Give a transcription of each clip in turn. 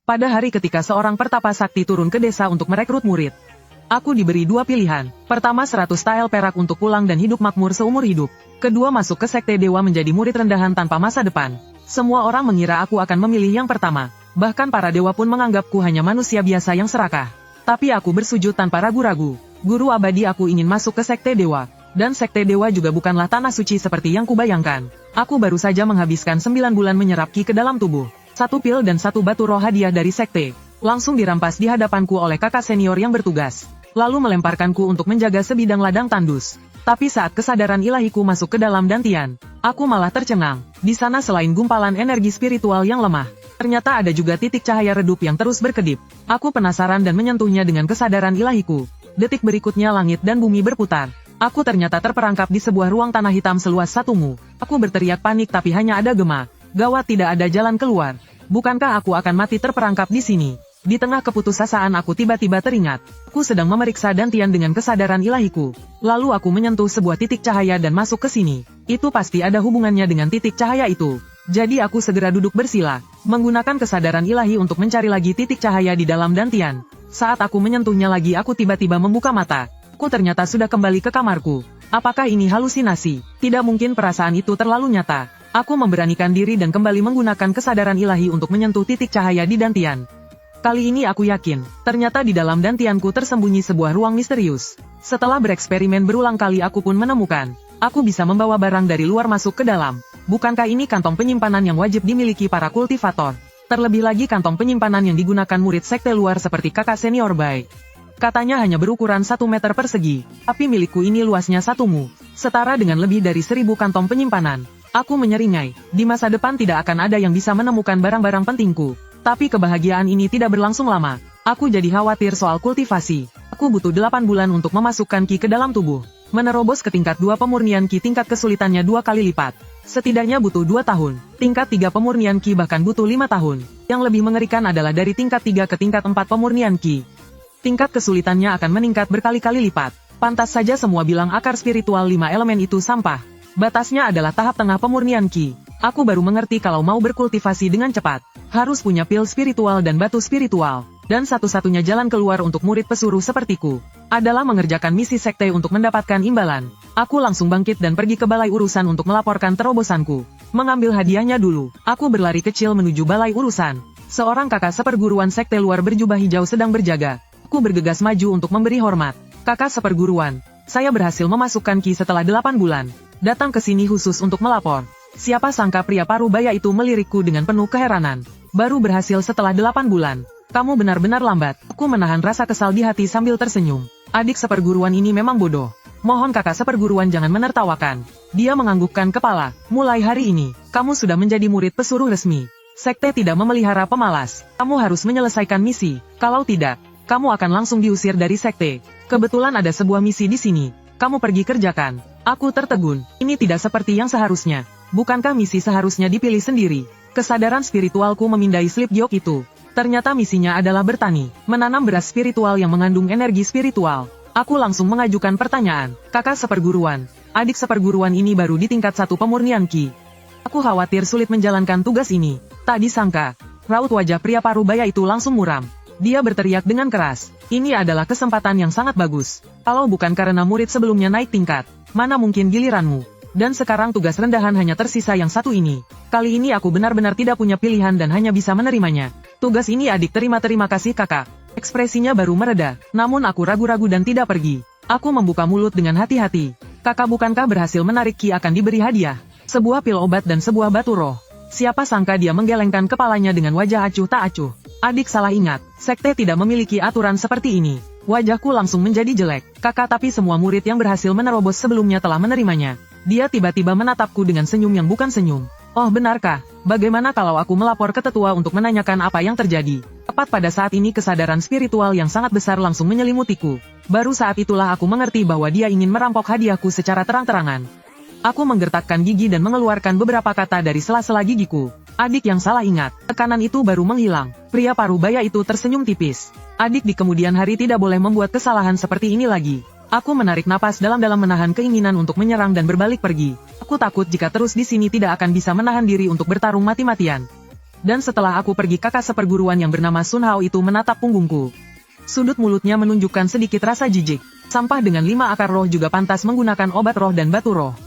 Pada hari ketika seorang pertapa sakti turun ke desa untuk merekrut murid, aku diberi dua pilihan. Pertama 100 tael perak untuk pulang dan hidup makmur seumur hidup. Kedua masuk ke sekte dewa menjadi murid rendahan tanpa masa depan. Semua orang mengira aku akan memilih yang pertama. Bahkan para dewa pun menganggapku hanya manusia biasa yang serakah. Tapi aku bersujud tanpa ragu-ragu. Guru abadi aku ingin masuk ke sekte dewa. Dan sekte dewa juga bukanlah tanah suci seperti yang kubayangkan. Aku baru saja menghabiskan 9 bulan menyerap ki ke dalam tubuh. 1 pil dan 1 batu roh hadiah dari sekte. Langsung dirampas di hadapanku oleh kakak senior yang bertugas. Lalu melemparkanku untuk menjaga sebidang ladang tandus. Tapi saat kesadaran ilahiku masuk ke dalam dantian, aku malah tercengang. Di sana selain gumpalan energi spiritual yang lemah, ternyata ada juga titik cahaya redup yang terus berkedip. Aku penasaran dan menyentuhnya dengan kesadaran ilahiku. Detik berikutnya langit dan bumi berputar. Aku ternyata terperangkap di sebuah ruang tanah hitam seluas 1 mu. Aku berteriak panik tapi hanya ada gema. Gawat, tidak ada jalan keluar. Bukankah aku akan mati terperangkap di sini? Di tengah keputusasaan aku tiba-tiba teringat. Aku sedang memeriksa dantian dengan kesadaran ilahiku. Lalu aku menyentuh sebuah titik cahaya dan masuk ke sini. Itu pasti ada hubungannya dengan titik cahaya itu. Jadi aku segera duduk bersila, menggunakan kesadaran ilahi untuk mencari lagi titik cahaya di dalam dantian. Saat aku menyentuhnya lagi aku tiba-tiba membuka mata. Aku ternyata sudah kembali ke kamarku. Apakah ini halusinasi? Tidak mungkin perasaan itu terlalu nyata. Aku memberanikan diri dan kembali menggunakan kesadaran ilahi untuk menyentuh titik cahaya di dantian. Kali ini aku yakin, ternyata di dalam dantianku tersembunyi sebuah ruang misterius. Setelah bereksperimen berulang kali aku pun menemukan, aku bisa membawa barang dari luar masuk ke dalam. Bukankah ini kantong penyimpanan yang wajib dimiliki para kultivator? Terlebih lagi kantong penyimpanan yang digunakan murid sekte luar seperti kakak senior Bai. Katanya hanya berukuran 1 meter persegi, tapi milikku ini luasnya 1 mu, setara dengan lebih dari 1000 kantong penyimpanan. Aku menyeringai, di masa depan tidak akan ada yang bisa menemukan barang-barang pentingku. Tapi kebahagiaan ini tidak berlangsung lama. Aku jadi khawatir soal kultivasi. Aku butuh 8 bulan untuk memasukkan ki ke dalam tubuh. Menerobos ke tingkat 2 pemurnian ki tingkat kesulitannya 2 kali lipat. Setidaknya butuh 2 tahun. Tingkat 3 pemurnian ki bahkan butuh 5 tahun. Yang lebih mengerikan adalah dari tingkat 3 ke tingkat 4 pemurnian ki. Tingkat kesulitannya akan meningkat berkali-kali lipat. Pantas saja semua bilang akar spiritual 5 elemen itu sampah. Batasnya adalah tahap tengah pemurnian ki. Aku baru mengerti kalau mau berkultivasi dengan cepat, harus punya pil spiritual dan batu spiritual. Dan satu-satunya jalan keluar untuk murid pesuruh sepertiku, adalah mengerjakan misi sekte untuk mendapatkan imbalan. Aku langsung bangkit dan pergi ke balai urusan untuk melaporkan terobosanku. Mengambil hadiahnya dulu, aku berlari kecil menuju balai urusan. Seorang kakak seperguruan sekte luar berjubah hijau sedang berjaga. Aku bergegas maju untuk memberi hormat. Kakak seperguruan, saya berhasil memasukkan ki setelah 8 bulan. Datang ke sini khusus untuk melapor. Siapa sangka pria parubaya itu melirikku dengan penuh keheranan. Baru berhasil setelah 8 bulan. Kamu benar-benar lambat. Aku menahan rasa kesal di hati sambil tersenyum. Adik seperguruan ini memang bodoh. Mohon kakak seperguruan jangan menertawakan. Dia menganggukkan kepala. Mulai hari ini, kamu sudah menjadi murid pesuruh resmi. Sekte tidak memelihara pemalas. Kamu harus menyelesaikan misi. Kalau tidak, kamu akan langsung diusir dari sekte. Kebetulan ada sebuah misi di sini. Kamu pergi kerjakan. Aku tertegun. Ini tidak seperti yang seharusnya. Bukankah misi seharusnya dipilih sendiri? Kesadaran spiritualku memindai slip giok itu. Ternyata misinya adalah bertani, menanam beras spiritual yang mengandung energi spiritual. Aku langsung mengajukan pertanyaan. Kakak seperguruan, adik seperguruan ini baru di tingkat 1 pemurnian ki. Aku khawatir sulit menjalankan tugas ini. Tak disangka, raut wajah pria parubaya itu langsung muram. Dia berteriak dengan keras. Ini adalah kesempatan yang sangat bagus. Kalau bukan karena murid sebelumnya naik tingkat, mana mungkin giliranmu? Dan sekarang tugas rendahan hanya tersisa yang satu ini. Kali ini aku benar-benar tidak punya pilihan dan hanya bisa menerimanya. Tugas ini adik terima kasih kakak. Ekspresinya baru mereda, namun aku ragu-ragu dan tidak pergi. Aku membuka mulut dengan hati-hati. Kakak bukankah berhasil menarik ki akan diberi hadiah? Sebuah pil obat dan sebuah batu roh. Siapa sangka dia menggelengkan kepalanya dengan wajah acuh tak acuh. Adik salah ingat, sekte tidak memiliki aturan seperti ini. Wajahku langsung menjadi jelek. Kakak, tapi semua murid yang berhasil menerobos sebelumnya telah menerimanya. Dia tiba-tiba menatapku dengan senyum yang bukan senyum. Oh benarkah? Bagaimana kalau aku melapor ke tetua untuk menanyakan apa yang terjadi? Tepat pada saat ini kesadaran spiritual yang sangat besar langsung menyelimutiku. Baru saat itulah aku mengerti bahwa dia ingin merampok hadiahku secara terang-terangan. Aku menggertakkan gigi dan mengeluarkan beberapa kata dari sela-sela gigiku. Adik yang salah ingat, tekanan itu baru menghilang. Pria parubaya itu tersenyum tipis. Adik di kemudian hari tidak boleh membuat kesalahan seperti ini lagi. Aku menarik napas dalam-dalam menahan keinginan untuk menyerang dan berbalik pergi. Aku takut jika terus di sini tidak akan bisa menahan diri untuk bertarung mati-matian. Dan setelah aku pergi, kakak seperguruan yang bernama Sun Hao itu menatap punggungku. Sudut mulutnya menunjukkan sedikit rasa jijik. Sampah dengan 5 akar roh juga pantas menggunakan obat roh dan batu roh.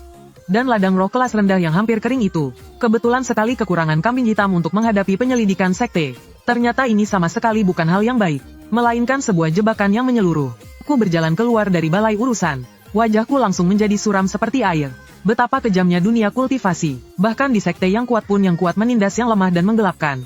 Dan ladang roh kelas rendah yang hampir kering itu, kebetulan sekali kekurangan kambing hitam untuk menghadapi penyelidikan sekte. Ternyata ini sama sekali bukan hal yang baik, melainkan sebuah jebakan yang menyeluruh. Aku berjalan keluar dari balai urusan. Wajahku langsung menjadi suram seperti air. Betapa kejamnya dunia kultivasi. Bahkan di sekte yang kuat pun yang kuat menindas yang lemah dan menggelapkan.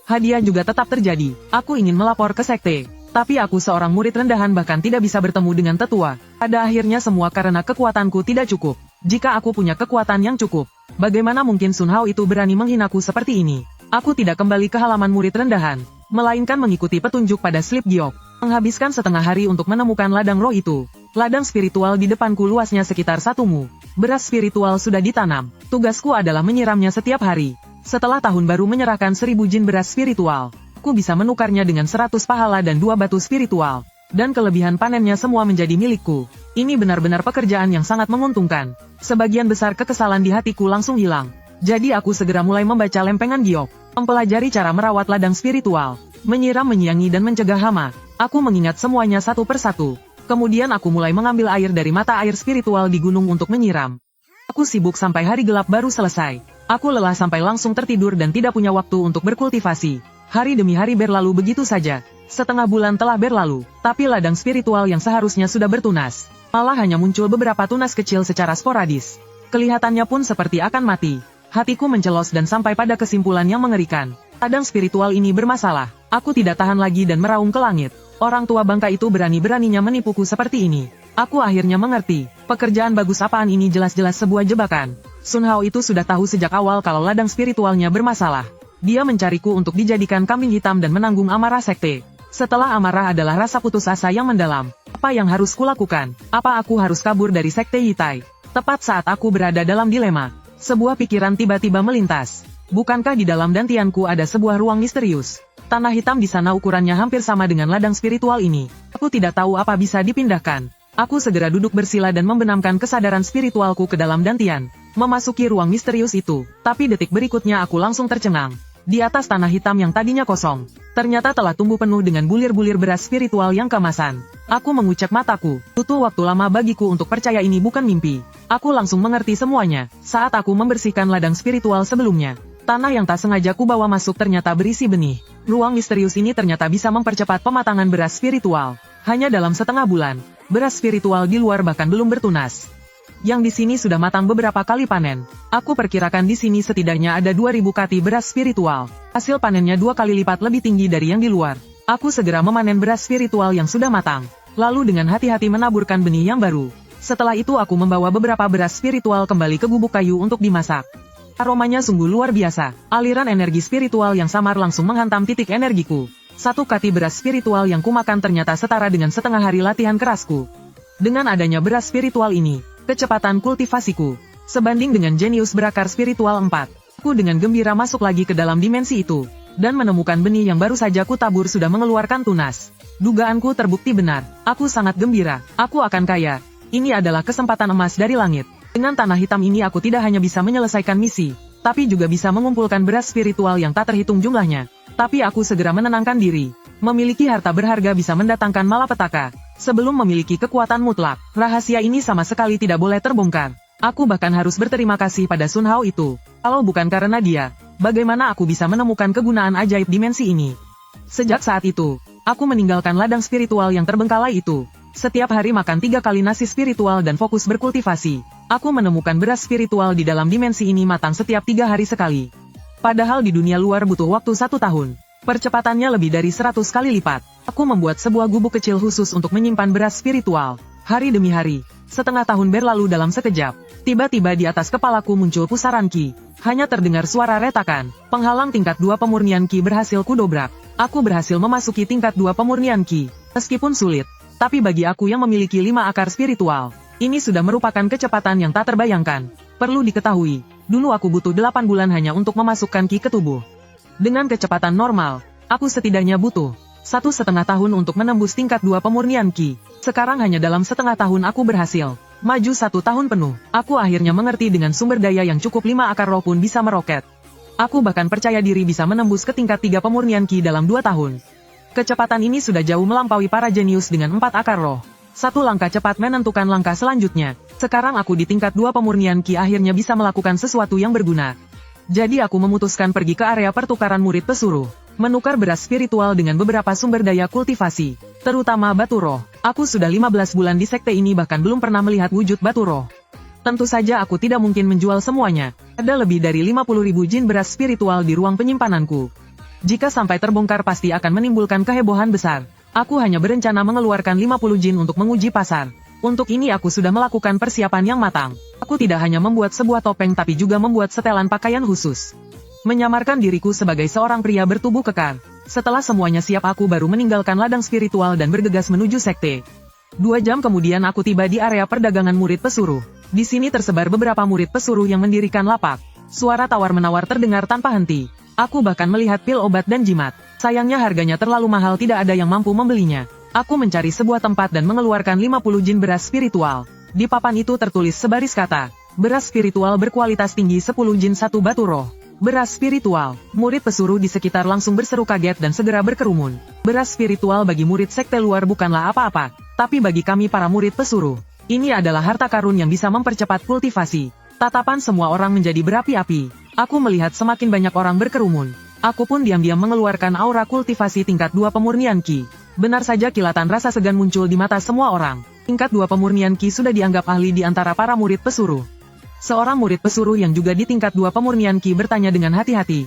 Hadiah juga tetap terjadi. Aku ingin melapor ke sekte. Tapi aku seorang murid rendahan bahkan tidak bisa bertemu dengan tetua. Pada akhirnya semua karena kekuatanku tidak cukup. Jika aku punya kekuatan yang cukup, bagaimana mungkin Sun Hao itu berani menghinaku seperti ini? Aku tidak kembali ke halaman murid rendahan, melainkan mengikuti petunjuk pada slip giok. Menghabiskan setengah hari untuk menemukan ladang roh itu. Ladang spiritual di depanku luasnya sekitar 1 mu. Beras spiritual sudah ditanam. Tugasku adalah menyiramnya setiap hari. Setelah tahun baru menyerahkan 1000 jin beras spiritual, aku bisa menukarnya dengan 100 pahala dan 2 batu spiritual. Dan kelebihan panennya semua menjadi milikku. Ini benar-benar pekerjaan yang sangat menguntungkan. Sebagian besar kekesalan di hatiku langsung hilang. Jadi aku segera mulai membaca lempengan giok, mempelajari cara merawat ladang spiritual, menyiram, menyiangi dan mencegah hama. Aku mengingat semuanya satu persatu. Kemudian aku mulai mengambil air dari mata air spiritual di gunung untuk menyiram. Aku sibuk sampai hari gelap baru selesai. Aku lelah sampai langsung tertidur dan tidak punya waktu untuk berkultivasi. Hari demi hari berlalu begitu saja. Setengah bulan telah berlalu, tapi ladang spiritual yang seharusnya sudah bertunas, malah hanya muncul beberapa tunas kecil secara sporadis. Kelihatannya pun seperti akan mati. Hatiku mencelos dan sampai pada kesimpulan yang mengerikan. Ladang spiritual ini bermasalah. Aku tidak tahan lagi dan meraung ke langit. Orang tua bangka itu berani-beraninya menipuku seperti ini. Aku akhirnya mengerti, pekerjaan bagus apaan ini, jelas-jelas sebuah jebakan. Sun Hao itu sudah tahu sejak awal kalau ladang spiritualnya bermasalah. Dia mencariku untuk dijadikan kambing hitam dan menanggung amarah sekte. Setelah amarah adalah rasa putus asa yang mendalam. Apa yang harus kulakukan? Apa aku harus kabur dari sekte Yitai? Tepat saat aku berada dalam dilema, sebuah pikiran tiba-tiba melintas. Bukankah di dalam dantianku ada sebuah ruang misterius? Tanah hitam di sana ukurannya hampir sama dengan ladang spiritual ini. Aku tidak tahu apa bisa dipindahkan. Aku segera duduk bersila dan membenamkan kesadaran spiritualku ke dalam dantian, memasuki ruang misterius itu. Tapi detik berikutnya aku langsung tercengang. Di atas tanah hitam yang tadinya kosong, ternyata telah tumbuh penuh dengan bulir-bulir beras spiritual yang kemasan. Aku mengucek mataku. Butuh waktu lama bagiku untuk percaya ini bukan mimpi. Aku langsung mengerti semuanya saat aku membersihkan ladang spiritual sebelumnya. Tanah yang tak sengaja ku bawa masuk ternyata berisi benih. Ruang misterius ini ternyata bisa mempercepat pematangan beras spiritual. Hanya dalam setengah bulan, beras spiritual di luar bahkan belum bertunas. Yang di sini sudah matang beberapa kali panen. Aku perkirakan di sini setidaknya ada 2000 kati beras spiritual. Hasil panennya 2 kali lipat lebih tinggi dari yang di luar. Aku segera memanen beras spiritual yang sudah matang. Lalu dengan hati-hati menaburkan benih yang baru. Setelah itu aku membawa beberapa beras spiritual kembali ke gubuk kayu untuk dimasak. Aromanya sungguh luar biasa. Aliran energi spiritual yang samar langsung menghantam titik energiku. 1 kati beras spiritual yang kumakan ternyata setara dengan setengah hari latihan kerasku. Dengan adanya beras spiritual ini, kecepatan kultivasiku sebanding dengan jenius berakar spiritual 4. Aku dengan gembira masuk lagi ke dalam dimensi itu, dan menemukan benih yang baru saja kutabur sudah mengeluarkan tunas. Dugaanku terbukti benar. Aku sangat gembira. Aku akan kaya. Ini adalah kesempatan emas dari langit. Dengan tanah hitam ini aku tidak hanya bisa menyelesaikan misi, tapi juga bisa mengumpulkan beras spiritual yang tak terhitung jumlahnya. Tapi aku segera menenangkan diri. Memiliki harta berharga bisa mendatangkan malapetaka. Sebelum memiliki kekuatan mutlak, rahasia ini sama sekali tidak boleh terbongkar. Aku bahkan harus berterima kasih pada Sun Hao itu. Kalau bukan karena dia, bagaimana aku bisa menemukan kegunaan ajaib dimensi ini? Sejak saat itu, aku meninggalkan ladang spiritual yang terbengkalai itu. Setiap hari makan 3 kali nasi spiritual dan fokus berkultivasi. Aku menemukan beras spiritual di dalam dimensi ini matang setiap 3 hari sekali. Padahal di dunia luar butuh waktu 1 tahun. Percepatannya lebih dari 100 kali lipat. Aku membuat sebuah gubuk kecil khusus untuk menyimpan beras spiritual. Hari demi hari, setengah tahun berlalu dalam sekejap. Tiba-tiba di atas kepalaku muncul pusaran ki. Hanya terdengar suara retakan. Penghalang tingkat 2 pemurnian ki berhasil kudobrak. Aku berhasil memasuki tingkat 2 pemurnian ki. Meskipun sulit, tapi bagi aku yang memiliki 5 akar spiritual, ini sudah merupakan kecepatan yang tak terbayangkan. Perlu diketahui, dulu aku butuh 8 bulan hanya untuk memasukkan ki ke tubuh. Dengan kecepatan normal, aku setidaknya butuh 1,5 tahun untuk menembus tingkat 2 pemurnian ki. Sekarang hanya dalam setengah tahun aku berhasil maju 1 tahun penuh. Aku akhirnya mengerti dengan sumber daya yang cukup 5 akar roh pun bisa meroket. Aku bahkan percaya diri bisa menembus ke tingkat 3 pemurnian Ki dalam 2 tahun. Kecepatan ini sudah jauh melampaui para jenius dengan 4 akar roh. Satu langkah cepat menentukan langkah selanjutnya. Sekarang aku di tingkat 2 pemurnian Ki akhirnya bisa melakukan sesuatu yang berguna. Jadi aku memutuskan pergi ke area pertukaran murid pesuruh. Menukar beras spiritual dengan beberapa sumber daya kultivasi, terutama batu roh. Aku sudah 15 bulan di sekte ini bahkan belum pernah melihat wujud batu roh. Tentu saja aku tidak mungkin menjual semuanya. Ada lebih dari 50.000 jin beras spiritual di ruang penyimpananku. Jika sampai terbongkar pasti akan menimbulkan kehebohan besar. Aku hanya berencana mengeluarkan 50 jin untuk menguji pasar. Untuk ini aku sudah melakukan persiapan yang matang. Aku tidak hanya membuat sebuah topeng tapi juga membuat setelan pakaian khusus. Menyamarkan diriku sebagai seorang pria bertubuh kekar. Setelah semuanya siap aku baru meninggalkan ladang spiritual dan bergegas menuju sekte. 2 jam kemudian aku tiba di area perdagangan murid pesuruh. Di sini tersebar beberapa murid pesuruh yang mendirikan lapak. Suara tawar-menawar terdengar tanpa henti. Aku bahkan melihat pil obat dan jimat. Sayangnya harganya terlalu mahal, tidak ada yang mampu membelinya. Aku mencari sebuah tempat dan mengeluarkan 50 jin beras spiritual. Di papan itu tertulis sebaris kata, beras spiritual berkualitas tinggi 10 jin 1 batu roh. Beras spiritual. Murid pesuruh di sekitar langsung berseru kaget dan segera berkerumun. Beras spiritual bagi murid sekte luar bukanlah apa-apa, tapi bagi kami para murid pesuruh, ini adalah harta karun yang bisa mempercepat kultivasi. Tatapan semua orang menjadi berapi-api. Aku melihat semakin banyak orang berkerumun. Aku pun diam-diam mengeluarkan aura kultivasi tingkat 2 pemurnian Ki. Benar saja kilatan rasa segan muncul di mata semua orang. Tingkat 2 pemurnian Ki sudah dianggap ahli di antara para murid pesuruh. Seorang murid pesuruh yang juga di tingkat 2 pemurnian Ki bertanya dengan hati-hati.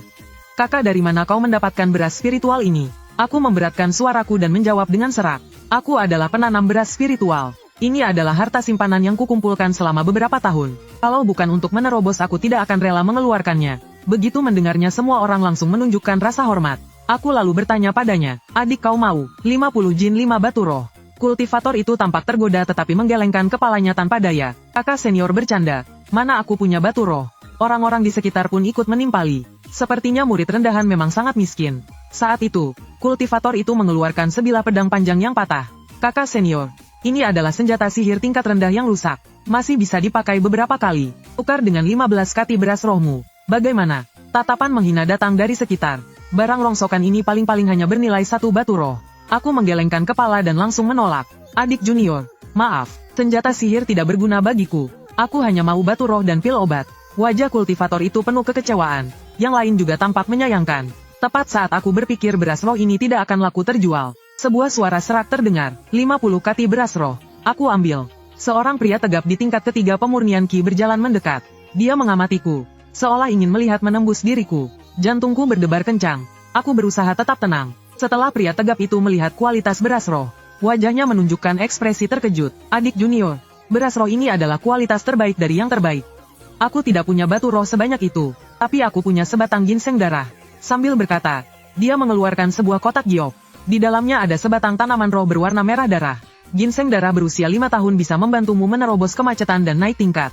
Kakak, dari mana kau mendapatkan beras spiritual ini? Aku memberatkan suaraku dan menjawab dengan serak. Aku adalah penanam beras spiritual. Ini adalah harta simpanan yang kukumpulkan selama beberapa tahun. Kalau bukan untuk menerobos aku tidak akan rela mengeluarkannya. Begitu mendengarnya semua orang langsung menunjukkan rasa hormat. Aku lalu bertanya padanya, adik kau mau 50 jin 5 batu roh? Kultivator itu tampak tergoda tetapi menggelengkan kepalanya tanpa daya. Kakak senior bercanda. Mana aku punya batu roh? Orang-orang di sekitar pun ikut menimpali. Sepertinya murid rendahan memang sangat miskin. Saat itu, kultivator itu mengeluarkan sebilah pedang panjang yang patah. Kakak senior, ini adalah senjata sihir tingkat rendah yang rusak. Masih bisa dipakai beberapa kali. Tukar dengan 15 kati beras rohmu. Bagaimana? Tatapan menghina datang dari sekitar. Barang rongsokan ini paling-paling hanya bernilai 1 batu roh. Aku menggelengkan kepala dan langsung menolak. Adik junior, maaf, senjata sihir tidak berguna bagiku. Aku hanya mau batu roh dan pil obat. Wajah kultivator itu penuh kekecewaan. Yang lain juga tampak menyayangkan. Tepat saat aku berpikir beras roh ini tidak akan laku terjual, sebuah suara serak terdengar. 50 kati beras roh. Aku ambil. Seorang pria tegap di tingkat ketiga pemurnian Ki berjalan mendekat. Dia mengamatiku, seolah ingin melihat menembus diriku. Jantungku berdebar kencang. Aku berusaha tetap tenang. Setelah pria tegap itu melihat kualitas beras roh, wajahnya menunjukkan ekspresi terkejut. Adik junior, beras roh ini adalah kualitas terbaik dari yang terbaik. Aku tidak punya batu roh sebanyak itu, tapi aku punya sebatang ginseng darah. Sambil berkata, dia mengeluarkan sebuah kotak giok. Di dalamnya ada sebatang tanaman roh berwarna merah darah. Ginseng darah berusia 5 tahun bisa membantumu menerobos kemacetan dan naik tingkat.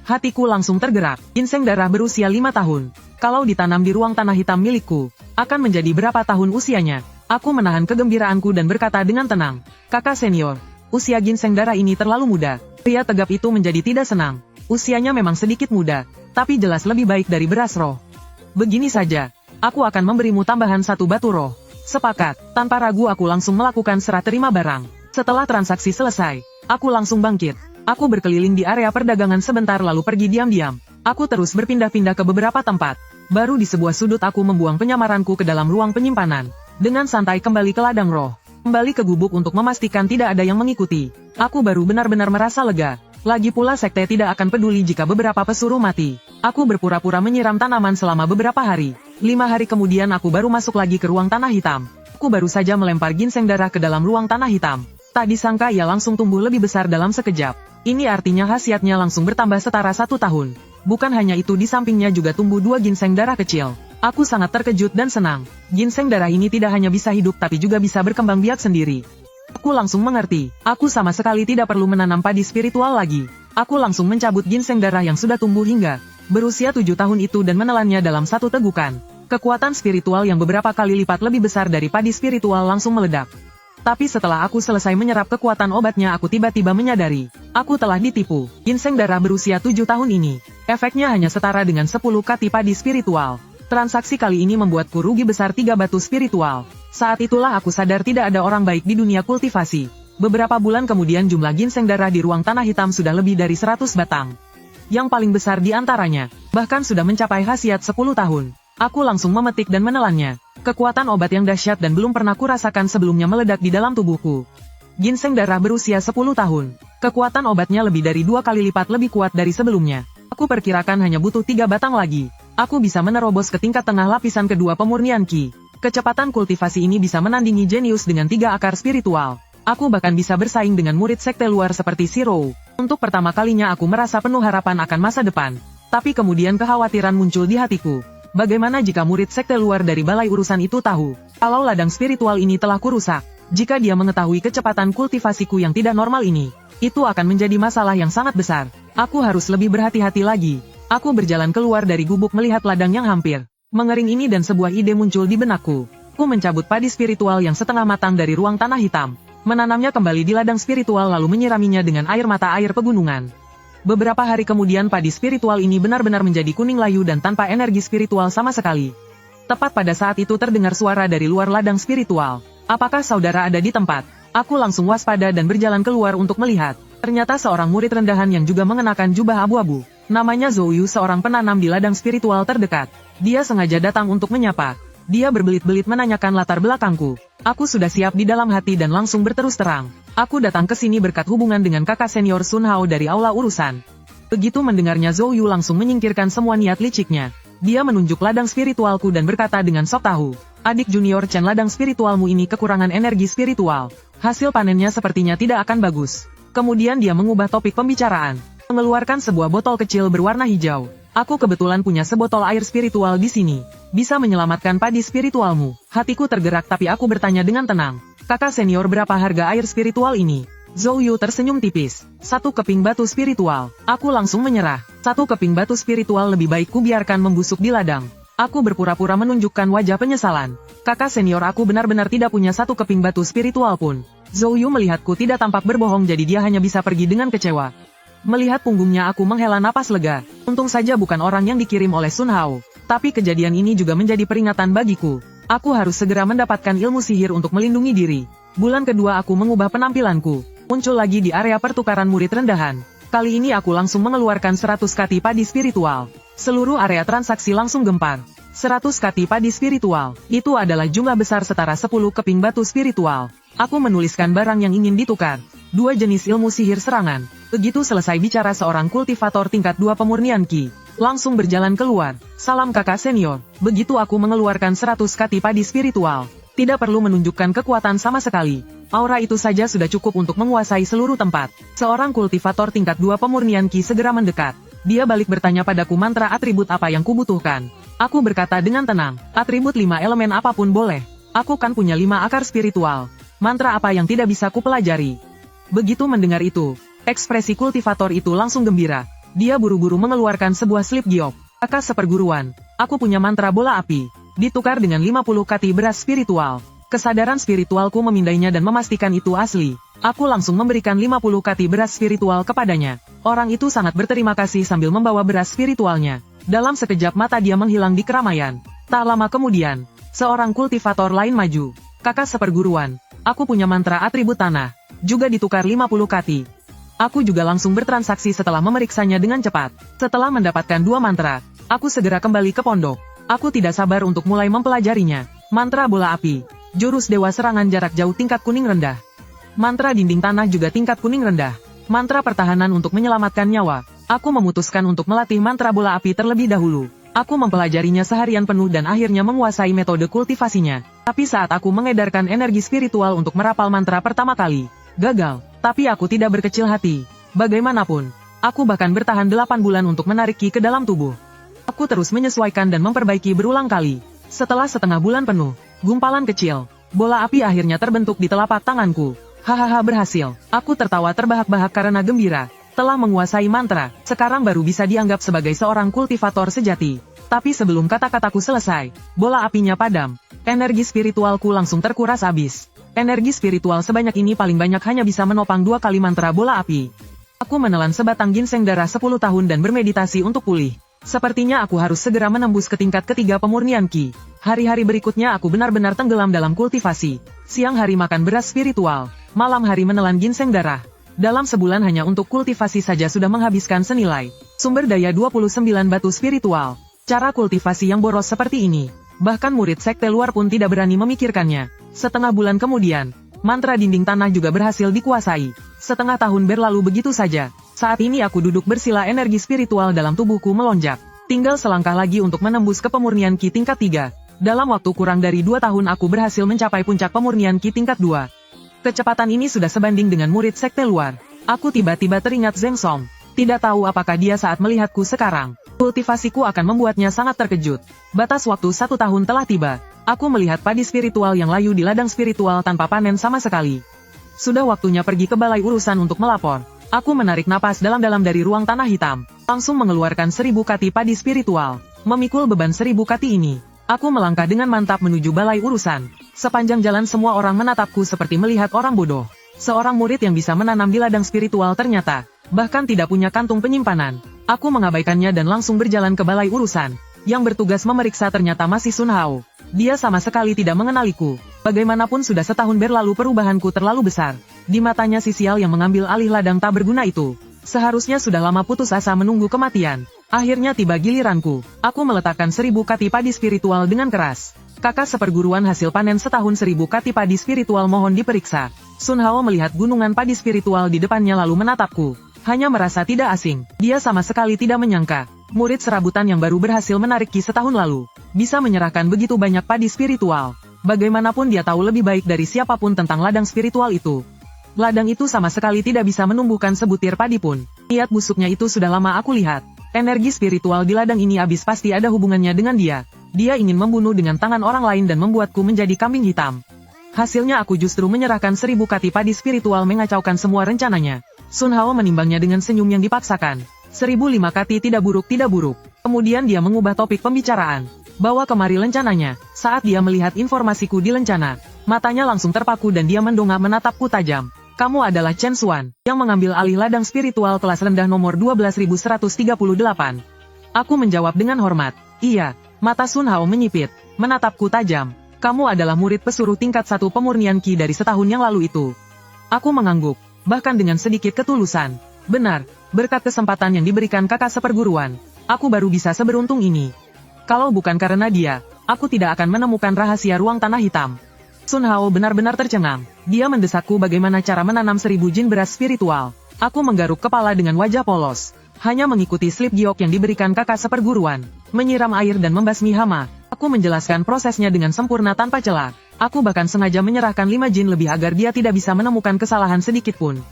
Hatiku langsung tergerak. Ginseng darah berusia 5 tahun. Kalau ditanam di ruang tanah hitam milikku, akan menjadi berapa tahun usianya? Aku menahan kegembiraanku dan berkata dengan tenang, kakak senior, usia ginseng darah ini terlalu muda. Pria tegap itu menjadi tidak senang. Usianya memang sedikit muda, tapi jelas lebih baik dari beras roh. Begini saja, aku akan memberimu tambahan 1 batu roh. Sepakat. Tanpa ragu aku langsung melakukan serah terima barang. Setelah transaksi selesai, aku langsung bangkit. Aku berkeliling di area perdagangan sebentar lalu pergi diam-diam. Aku terus berpindah-pindah ke beberapa tempat. Baru di sebuah sudut aku membuang penyamaranku ke dalam ruang penyimpanan. Dengan santai kembali ke ladang roh. Kembali ke gubuk untuk memastikan tidak ada yang mengikuti. Aku baru benar-benar merasa lega. Lagi pula sekte tidak akan peduli jika beberapa pesuruh mati. Aku berpura-pura menyiram tanaman selama beberapa hari. 5 hari kemudian aku baru masuk lagi ke ruang tanah hitam. Aku baru saja melempar ginseng darah ke dalam ruang tanah hitam. Tak disangka ia langsung tumbuh lebih besar dalam sekejap. Ini artinya khasiatnya langsung bertambah setara 1 tahun. Bukan hanya itu, di sampingnya juga tumbuh 2 ginseng darah kecil. Aku sangat terkejut dan senang. Ginseng darah ini tidak hanya bisa hidup tapi juga bisa berkembang biak sendiri. Aku langsung mengerti. Aku sama sekali tidak perlu menanam padi spiritual lagi. Aku langsung mencabut ginseng darah yang sudah tumbuh hingga berusia 7 tahun itu dan menelannya dalam satu tegukan. Kekuatan spiritual yang beberapa kali lipat lebih besar dari padi spiritual langsung meledak. Tapi setelah aku selesai menyerap kekuatan obatnya, aku tiba-tiba menyadari, aku telah ditipu. Ginseng darah berusia 7 tahun ini, efeknya hanya setara dengan 10 kati padi spiritual. Transaksi kali ini membuatku rugi besar 3 batu spiritual. Saat itulah aku sadar tidak ada orang baik di dunia kultivasi. Beberapa bulan kemudian jumlah ginseng darah di ruang tanah hitam sudah lebih dari 100 batang. Yang paling besar di antaranya, bahkan sudah mencapai khasiat 10 tahun. Aku langsung memetik dan menelannya. Kekuatan obat yang dahsyat dan belum pernah kurasakan sebelumnya meledak di dalam tubuhku. Ginseng darah berusia 10 tahun. Kekuatan obatnya lebih dari 2 kali lipat lebih kuat dari sebelumnya. Aku perkirakan hanya butuh 3 batang lagi. Aku bisa menerobos ke tingkat tengah lapisan kedua pemurnian Qi. Kecepatan kultivasi ini bisa menandingi jenius dengan 3 akar spiritual. Aku bahkan bisa bersaing dengan murid sekte luar seperti Shiro. Untuk pertama kalinya aku merasa penuh harapan akan masa depan. Tapi kemudian kekhawatiran muncul di hatiku. Bagaimana jika murid sekte luar dari balai urusan itu tahu kalau ladang spiritual ini telah kurusak? Jika dia mengetahui kecepatan kultivasiku yang tidak normal ini, itu akan menjadi masalah yang sangat besar. Aku harus lebih berhati-hati lagi. Aku berjalan keluar dari gubuk melihat ladang yang hampir mengering ini dan sebuah ide muncul di benakku. Aku mencabut padi spiritual yang setengah matang dari ruang tanah hitam, menanamnya kembali di ladang spiritual lalu menyiraminya dengan air mata air pegunungan. Beberapa hari kemudian padi spiritual ini benar-benar menjadi kuning layu dan tanpa energi spiritual sama sekali. Tepat pada saat itu terdengar suara dari luar ladang spiritual. Apakah saudara ada di tempat? Aku langsung waspada dan berjalan keluar untuk melihat. Ternyata seorang murid rendahan yang juga mengenakan jubah abu-abu. Namanya Zhou Yu, seorang penanam di ladang spiritual terdekat. Dia sengaja datang untuk menyapa. Dia berbelit-belit menanyakan latar belakangku. Aku sudah siap di dalam hati dan langsung berterus terang. Aku datang ke sini berkat hubungan dengan kakak senior Sun Hao dari aula urusan. Begitu mendengarnya Zhou Yu langsung menyingkirkan semua niat liciknya. Dia menunjuk ladang spiritualku dan berkata dengan sok tahu. Adik junior Chen, ladang spiritualmu ini kekurangan energi spiritual. Hasil panennya sepertinya tidak akan bagus. Kemudian dia mengubah topik pembicaraan. Mengeluarkan sebuah botol kecil berwarna hijau. Aku kebetulan punya sebotol air spiritual di sini. Bisa menyelamatkan padi spiritualmu. Hatiku tergerak tapi aku bertanya dengan tenang. Kakak senior, berapa harga air spiritual ini? Zhou Yu tersenyum tipis. 1 keping batu spiritual. Aku langsung menyerah. 1 keping batu spiritual lebih baik ku biarkan membusuk di ladang. Aku berpura-pura menunjukkan wajah penyesalan. Kakak senior, aku benar-benar tidak punya 1 keping batu spiritual pun. Zhou Yu melihatku tidak tampak berbohong, jadi dia hanya bisa pergi dengan kecewa. Melihat punggungnya aku menghela napas lega. Untung saja bukan orang yang dikirim oleh Sun Hao. Tapi kejadian ini juga menjadi peringatan bagiku. Aku harus segera mendapatkan ilmu sihir untuk melindungi diri. Bulan kedua aku mengubah penampilanku. Muncul lagi di area pertukaran murid rendahan. Kali ini aku langsung mengeluarkan 100 kati padi spiritual. Seluruh area transaksi langsung gempar. 100 kati padi spiritual. Itu adalah jumlah besar setara 10 keping batu spiritual. Aku menuliskan barang yang ingin ditukar. 2 jenis ilmu sihir serangan. Begitu selesai bicara seorang kultivator tingkat 2 pemurnian Qi. Langsung berjalan keluar. Salam kakak senior. Begitu aku mengeluarkan 100 kati padi spiritual. Tidak perlu menunjukkan kekuatan sama sekali. Aura itu saja sudah cukup untuk menguasai seluruh tempat. Seorang kultivator tingkat 2 pemurnian Qi segera mendekat. Dia balik bertanya padaku mantra atribut apa yang kubutuhkan. Aku berkata dengan tenang, atribut 5 elemen apapun boleh. Aku kan punya 5 akar spiritual. Mantra apa yang tidak bisa kupelajari? Begitu mendengar itu, ekspresi kultivator itu langsung gembira. Dia buru-buru mengeluarkan sebuah slip giok. Kakak seperguruan, aku punya mantra bola api. Ditukar dengan 50 kati beras spiritual. Kesadaran spiritualku memindainya dan memastikan itu asli. Aku langsung memberikan 50 kati beras spiritual kepadanya. Orang itu sangat berterima kasih sambil membawa beras spiritualnya. Dalam sekejap mata dia menghilang di keramaian. Tak lama kemudian, seorang kultivator lain maju. Kakak seperguruan, aku punya mantra atribut tanah. Juga ditukar 50 kati. Aku juga langsung bertransaksi setelah memeriksanya dengan cepat. Setelah mendapatkan 2 mantra, aku segera kembali ke pondok. Aku tidak sabar untuk mulai mempelajarinya. Mantra bola api. Jurus dewa serangan jarak jauh tingkat kuning rendah. Mantra dinding tanah juga tingkat kuning rendah. Mantra pertahanan untuk menyelamatkan nyawa. Aku memutuskan untuk melatih mantra bola api terlebih dahulu. Aku mempelajarinya seharian penuh dan akhirnya menguasai metode kultivasinya. Tapi saat aku mengedarkan energi spiritual untuk merapal mantra pertama kali, gagal. Tapi aku tidak berkecil hati. Bagaimanapun, aku bahkan bertahan 8 bulan untuk menarik Qi ke dalam tubuh. Aku terus menyesuaikan dan memperbaiki berulang kali. Setelah setengah bulan penuh, gumpalan kecil, bola api akhirnya terbentuk di telapak tanganku. Hahaha, berhasil. Aku tertawa terbahak-bahak karena gembira. Telah menguasai mantra, sekarang baru bisa dianggap sebagai seorang kultivator sejati. Tapi sebelum kata-kataku selesai, bola apinya padam. Energi spiritualku langsung terkuras habis. Energi spiritual sebanyak ini paling banyak hanya bisa menopang 2 kali mantra bola api. Aku menelan sebatang ginseng darah 10 tahun dan bermeditasi untuk pulih. Sepertinya aku harus segera menembus ke tingkat ketiga pemurnian Ki. Hari-hari berikutnya aku benar-benar tenggelam dalam kultivasi. Siang hari makan beras spiritual, malam hari menelan ginseng darah. Dalam sebulan hanya untuk kultivasi saja sudah menghabiskan senilai sumber daya 29 batu spiritual. Cara kultivasi yang boros seperti ini, bahkan murid sekte luar pun tidak berani memikirkannya. Setengah bulan kemudian, mantra dinding tanah juga berhasil dikuasai. Setengah tahun berlalu begitu saja. Saat ini aku duduk bersila, energi spiritual dalam tubuhku melonjak. Tinggal selangkah lagi untuk menembus ke pemurnian Ki tingkat 3. Dalam waktu kurang dari 2 tahun aku berhasil mencapai puncak pemurnian Ki tingkat 2. Kecepatan ini sudah sebanding dengan murid sekte luar. Aku tiba-tiba teringat Zeng Song. Tidak tahu apakah dia saat melihatku sekarang. Kultivasiku akan membuatnya sangat terkejut. Batas waktu 1 tahun telah tiba. Aku melihat padi spiritual yang layu di ladang spiritual tanpa panen sama sekali. Sudah waktunya pergi ke balai urusan untuk melapor. Aku menarik napas dalam-dalam dari ruang tanah hitam. Langsung mengeluarkan 1000 kati padi spiritual. Memikul beban 1000 kati ini. Aku melangkah dengan mantap menuju balai urusan. Sepanjang jalan semua orang menatapku seperti melihat orang bodoh. Seorang murid yang bisa menanam di ladang spiritual ternyata bahkan tidak punya kantung penyimpanan. Aku mengabaikannya dan langsung berjalan ke balai urusan. Yang bertugas memeriksa ternyata masih Sun Hao. Dia sama sekali tidak mengenaliku. Bagaimanapun sudah setahun berlalu, perubahanku terlalu besar. Di matanya si sial yang mengambil alih ladang tak berguna itu, seharusnya sudah lama putus asa menunggu kematian. Akhirnya tiba giliranku. Aku meletakkan 1000 kati padi spiritual dengan keras. Kakak seperguruan hasil panen setahun 1000 kati padi spiritual, mohon diperiksa. Sun Hao melihat gunungan padi spiritual di depannya lalu menatapku. Hanya merasa tidak asing. Dia sama sekali tidak menyangka murid serabutan yang baru berhasil menarik Ki setahun lalu bisa menyerahkan begitu banyak padi spiritual. Bagaimanapun dia tahu lebih baik dari siapapun tentang ladang spiritual itu. Ladang itu sama sekali tidak bisa menumbuhkan sebutir padi pun. Niat busuknya itu sudah lama aku lihat. Energi spiritual di ladang ini habis, pasti ada hubungannya dengan dia. Dia ingin membunuh dengan tangan orang lain dan membuatku menjadi kambing hitam. Hasilnya aku justru menyerahkan 1000 kati padi spiritual, mengacaukan semua rencananya. Sun Hao menimbangnya dengan senyum yang dipaksakan. 1005 kati tidak buruk, tidak buruk. Kemudian dia mengubah topik pembicaraan. Bawa kemari lencananya. Saat dia melihat informasiku di lencana, matanya langsung terpaku dan dia mendongak menatapku tajam. Kamu adalah Chen Xuan, yang mengambil alih ladang spiritual kelas rendah nomor 12138. Aku menjawab dengan hormat. Iya. Mata Sun Hao menyipit, menatapku tajam. Kamu adalah murid pesuruh tingkat 1 pemurnian Ki dari setahun yang lalu itu. Aku mengangguk, bahkan dengan sedikit ketulusan. Benar, berkat kesempatan yang diberikan kakak seperguruan, aku baru bisa seberuntung ini. Kalau bukan karena dia, aku tidak akan menemukan rahasia ruang tanah hitam. Sun Hao benar-benar tercengang. Dia mendesakku bagaimana cara menanam 1000 jin beras spiritual. Aku menggaruk kepala dengan wajah polos. Hanya mengikuti slip giok yang diberikan kakak seperguruan. Menyiram air dan membasmi hama. Aku menjelaskan prosesnya dengan sempurna tanpa celah. Aku bahkan sengaja menyerahkan 5 jin lebih agar dia tidak bisa menemukan kesalahan sedikit pun.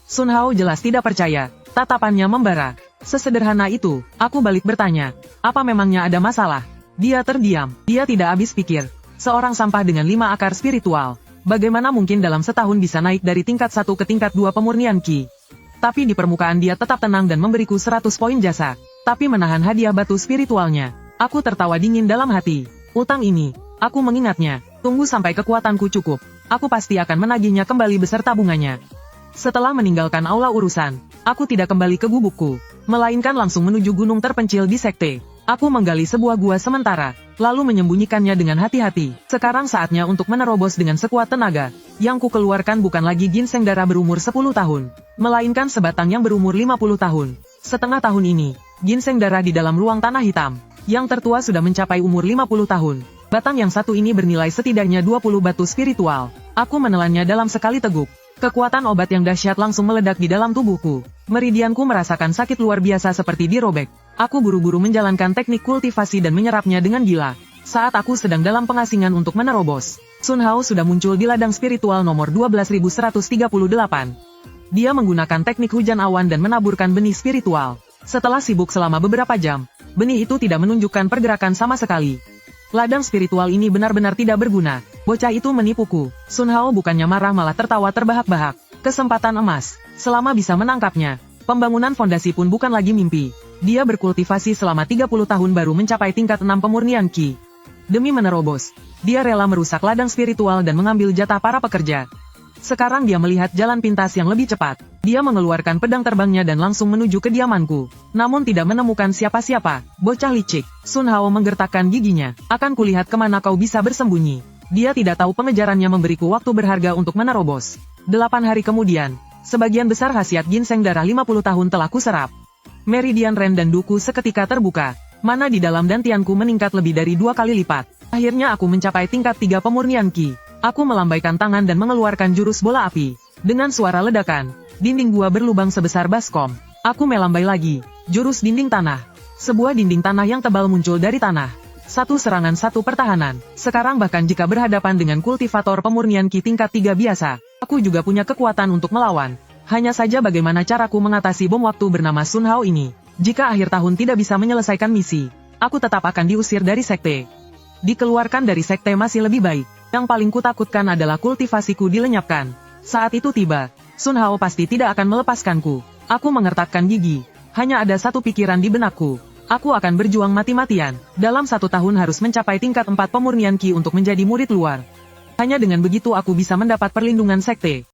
Sun Hao jelas tidak percaya. Tatapannya membara. Sesederhana itu, aku balik bertanya. Apa memangnya ada masalah? Dia terdiam. Dia tidak habis pikir. Seorang sampah dengan 5 akar spiritual. Bagaimana mungkin dalam setahun bisa naik dari tingkat 1 ke tingkat 2 pemurnian Ki? Tapi di permukaan dia tetap tenang dan memberiku 100 poin jasa. Tapi menahan hadiah batu spiritualnya. Aku tertawa dingin dalam hati. Utang ini, aku mengingatnya. Tunggu sampai kekuatanku cukup. Aku pasti akan menagihnya kembali beserta bunganya. Setelah meninggalkan aula urusan, aku tidak kembali ke gubukku, melainkan langsung menuju gunung terpencil di sekte. Aku menggali sebuah gua sementara, lalu menyembunyikannya dengan hati-hati. Sekarang saatnya untuk menerobos dengan sekuat tenaga. Yang ku keluarkan bukan lagi ginseng darah berumur 10 tahun, melainkan sebatang yang berumur 50 tahun. Setengah tahun ini, ginseng darah di dalam ruang tanah hitam. Yang tertua sudah mencapai umur 50 tahun. Batang yang satu ini bernilai setidaknya 20 batu spiritual. Aku menelannya dalam sekali teguk. Kekuatan obat yang dahsyat langsung meledak di dalam tubuhku. Meridianku merasakan sakit luar biasa seperti dirobek. Aku buru-buru menjalankan teknik kultivasi dan menyerapnya dengan gila. Saat aku sedang dalam pengasingan untuk menerobos, Sun Hao sudah muncul di ladang spiritual nomor 12138. Dia menggunakan teknik hujan awan dan menaburkan benih spiritual. Setelah sibuk selama beberapa jam, benih itu tidak menunjukkan pergerakan sama sekali. Ladang spiritual ini benar-benar tidak berguna. Bocah itu menipuku. Sun Hao bukannya marah, malah tertawa terbahak-bahak. Kesempatan emas. Selama bisa menangkapnya, pembangunan fondasi pun bukan lagi mimpi. Dia berkultivasi selama 30 tahun baru mencapai tingkat 6 pemurnian Ki. Demi menerobos, dia rela merusak ladang spiritual dan mengambil jatah para pekerja. Sekarang dia melihat jalan pintas yang lebih cepat. Dia mengeluarkan pedang terbangnya dan langsung menuju kediamanku. Namun tidak menemukan siapa-siapa. Bocah licik. Sun Hao menggertakkan giginya. Akan kulihat kemana kau bisa bersembunyi. Dia tidak tahu pengejarannya memberiku waktu berharga untuk menerobos. 8 hari kemudian, sebagian besar khasiat ginseng darah 50 tahun telah kuserap. Meridian Ren dan Duku seketika terbuka. Mana di dalam dantianku meningkat lebih dari 2 kali lipat. Akhirnya aku mencapai tingkat 3 pemurnian Qi. Aku melambaikan tangan dan mengeluarkan jurus bola api. Dengan suara ledakan, dinding gua berlubang sebesar baskom. Aku melambai lagi. Jurus dinding tanah. Sebuah dinding tanah yang tebal muncul dari tanah. Satu serangan satu pertahanan. Sekarang bahkan jika berhadapan dengan kultivator pemurnian Qi tingkat 3 biasa, aku juga punya kekuatan untuk melawan. Hanya saja bagaimana caraku mengatasi bom waktu bernama Sun Hao ini. Jika akhir tahun tidak bisa menyelesaikan misi, aku tetap akan diusir dari sekte. Dikeluarkan dari sekte masih lebih baik. Yang paling kutakutkan adalah kultivasiku dilenyapkan. Saat itu tiba, Sun Hao pasti tidak akan melepaskanku. Aku mengertakkan gigi. Hanya ada satu pikiran di benakku. Aku akan berjuang mati-matian. Dalam 1 tahun harus mencapai tingkat 4 pemurnian Qi untuk menjadi murid luar. Hanya dengan begitu aku bisa mendapat perlindungan sekte.